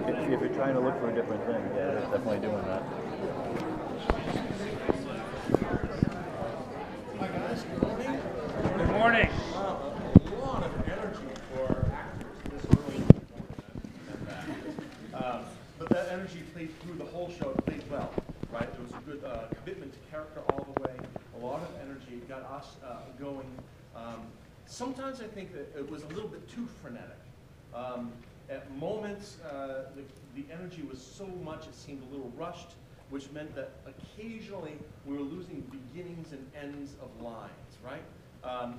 if you're trying to look for a different thing, yeah, it's definitely doing that. Hi guys, good morning. Good morning. A lot of energy for actors this early in the morning. But that energy played through the whole show. It played well, right? There was a good commitment to character all the way. A lot of energy got us going. Sometimes I think that it was a little bit too frenetic. At moments, the energy was so much it seemed a little rushed, which meant that occasionally we were losing beginnings and ends of lines, right?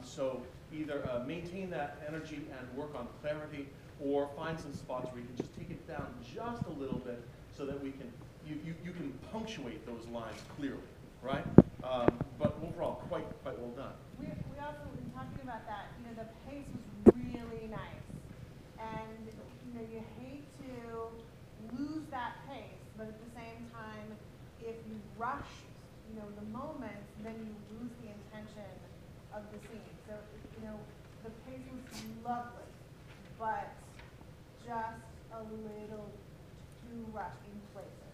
So either maintain that energy and work on clarity, or find some spots where you can just take it down just a little bit so that we can, you can punctuate those lines clearly, right? But overall, quite well done. We also, in talking about that, the pace was really nice. And, you hate to lose that pace, but at the same time, if you rush, the moments, then you lose the intention of the scene. So, the pace was lovely, but just a little too rushed in places.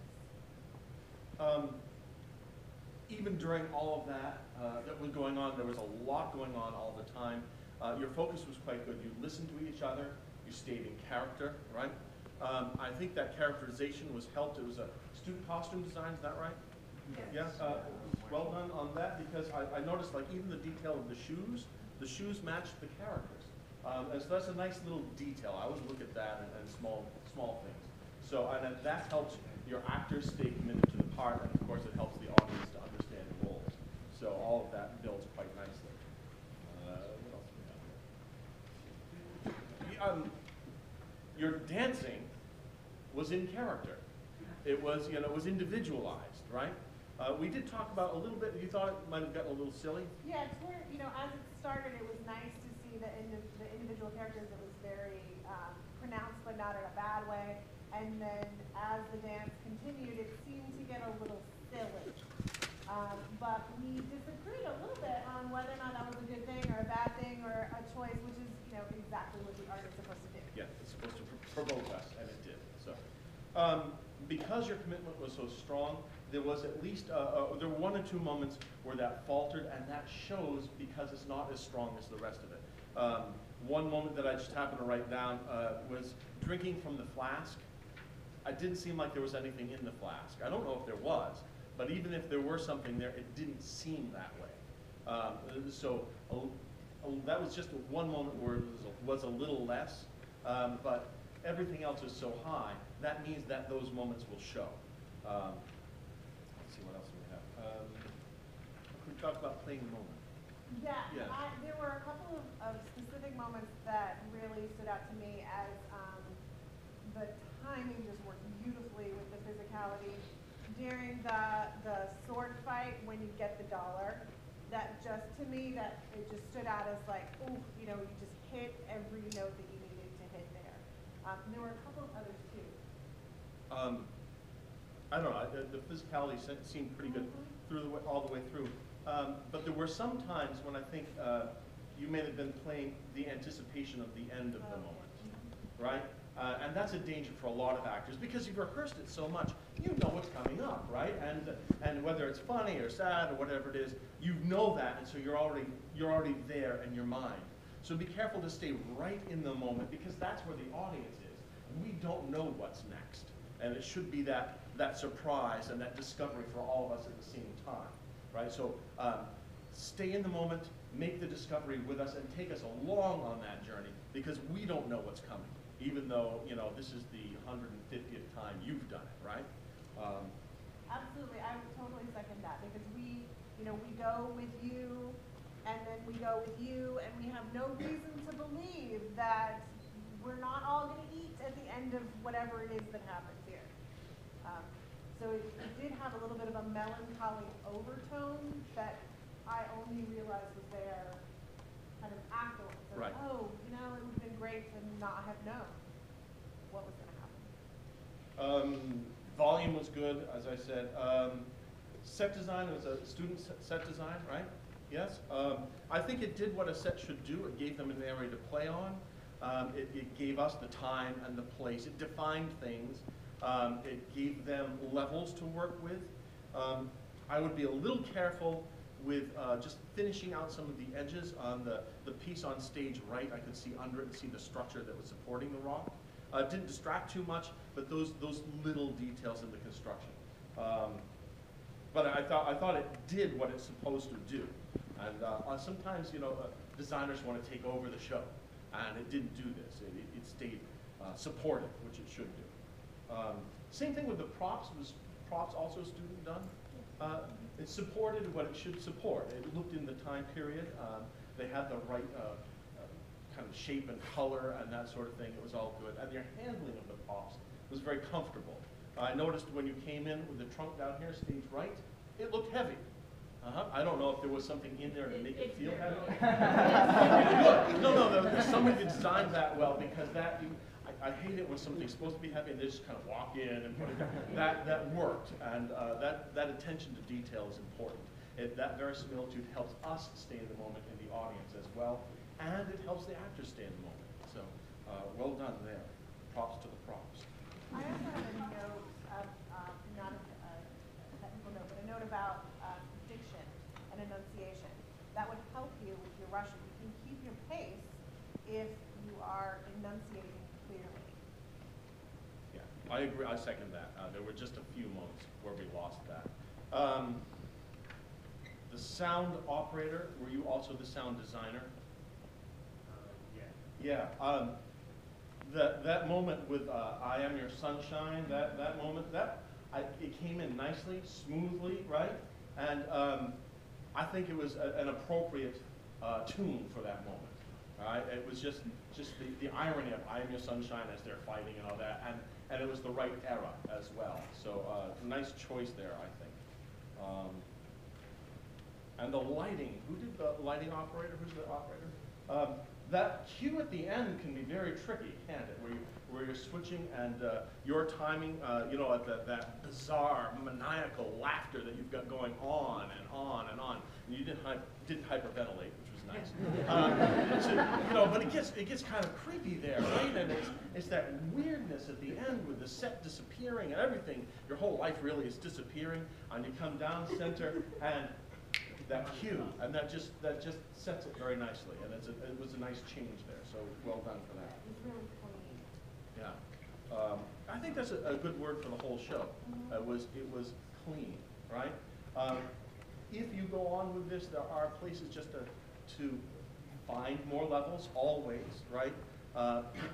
Even during all of that that was going on, there was a lot going on all the time. Your focus was quite good. You listened to each other. You stayed in character, right? I think that characterization was helped. It was a student costume design, is that right? Yes. Yeah. Well done on that, because I noticed like even the detail of the shoes matched the characters. And so that's a nice little detail. I always look at that and small things. So and that helps your actors stay committed to the part, and of course it helps the audience to understand the roles. So all of that builds quite nicely. What else do we have here? Your dancing was in character. It was, it was individualized, right? We did talk about a little bit. You thought it might have gotten a little silly. Yeah, it's where, as it started, it was nice to see the individual characters. It was very pronounced, but not in a bad way. And then as the dance continued, it seemed to get a little silly. But we disagreed a little bit on whether or not that was a good thing or a bad thing or a choice, which is, exactly what the art is supposed to do. Yeah, it's supposed to provoke us, and it did. So, because your commitment was so strong, there was at least there were 1 or 2 moments where that faltered, and that shows because it's not as strong as the rest of it. One moment that I just happened to write down was drinking from the flask. It didn't seem like there was anything in the flask. I don't know if there was, but even if there were something there, it didn't seem that way. So that was just one moment where it was a little less, but everything else is so high. That means that those moments will show. Let's see what else we have. We talked about playing the moment. Yeah, Yes. there were a couple of specific moments that really stood out to me as the timing just worked beautifully with the physicality. During the sword fight, when you get the dollar, that just, to me, that it just stood out as like, ooh, you just hit every note that you needed to hit there. And there were a couple of others too. I don't know, the physicality seemed pretty good through all the way through. But there were some times when I think you may have been playing the anticipation of the end of the moment, right? And that's a danger for a lot of actors, because you've rehearsed it so much, you know what's coming up, right? And whether it's funny or sad or whatever it is, you know that, and so you're already there in your mind. So be careful to stay right in the moment, because that's where the audience is. We don't know what's next, and it should be that surprise and that discovery for all of us at the same time, right? So stay in the moment, make the discovery with us, and take us along on that journey, because we don't know what's coming, even though this is the 150th time you've done it, right? Absolutely, I would totally second that, because we go with you, and then we go with you, and we have no reason to believe that we're not all going to eat at the end of whatever it is that happens here. So it did have a little bit of a melancholy overtone that I only realized was there kind of afterwards. So, Right. oh, it would have been great to not have known what was going to happen. Volume was good, as I said. Set design was a student set design, right? Yes. I think it did what a set should do. It gave them an area to play on. It gave us the time and the place. It defined things. It gave them levels to work with. I would be a little careful with just finishing out some of the edges on the piece on stage right. I could see under it and see the structure that was supporting the rock. It didn't distract too much, but those little details in the construction. But I thought it did what it's supposed to do. And sometimes, designers want to take over the show, and it didn't do this. It stayed supportive, which it should do. Same thing with the props. Was props also student done? It supported what it should support. It looked in the time period. They had the right kind of shape and color and that sort of thing. It was all good. And your handling of the props was very comfortable. I noticed when you came in with the trunk down here, stage right, it looked heavy. I don't know if there was something in there to make it feel heavy. No, somebody designed that well, because I hate it when something's supposed to be heavy and they just kind of walk in and put it down. That worked, and that attention to detail is important. That verisimilitude helps us stay in the moment in the audience as well, and it helps the actors stay in the moment. So, well done there. Props to the props. I also have a note, not a technical note, but a note about diction and enunciation. That would help you with your Russian. You can keep your pace if you are enunciating clearly. Yeah, I agree. I second that. There were just a few moments where we lost that. The sound operator, were you also the sound designer? Yeah. That moment with I Am Your Sunshine, that moment, it came in nicely, smoothly, right? And I think it was an appropriate tune for that moment. Right? It was just the irony of I Am Your Sunshine as they're fighting and all that, and it was the right era as well. So nice choice there, I think. And the lighting, who did the lighting operator? Who's the operator? That cue at the end can be very tricky, can't it? Where you're switching and your timing, at that bizarre, maniacal laughter that you've got going on and on and on. And you didn't hyperventilate, which was nice. So, but it gets kind of creepy there, right? And it's that weirdness at the end with the set disappearing and everything. Your whole life really is disappearing, and you come down center and that cue, and that just sets it very nicely, and it was a nice change there. So well done for that. It's really clean. Yeah, I think that's a good word for the whole show. It was clean, right? If you go on with this, there are places just to find more levels, always, right?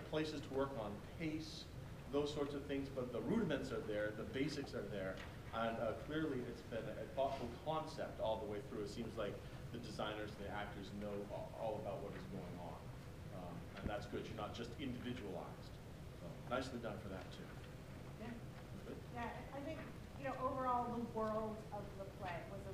Places to work on pace, those sorts of things. But the rudiments are there, the basics are there. And clearly it's been a thoughtful concept all the way through. It seems like the designers and the actors know all about what is going on. And that's good. You're not just individualized. So nicely done for that too. Yeah. Good. Yeah, I think, overall the world of the play was a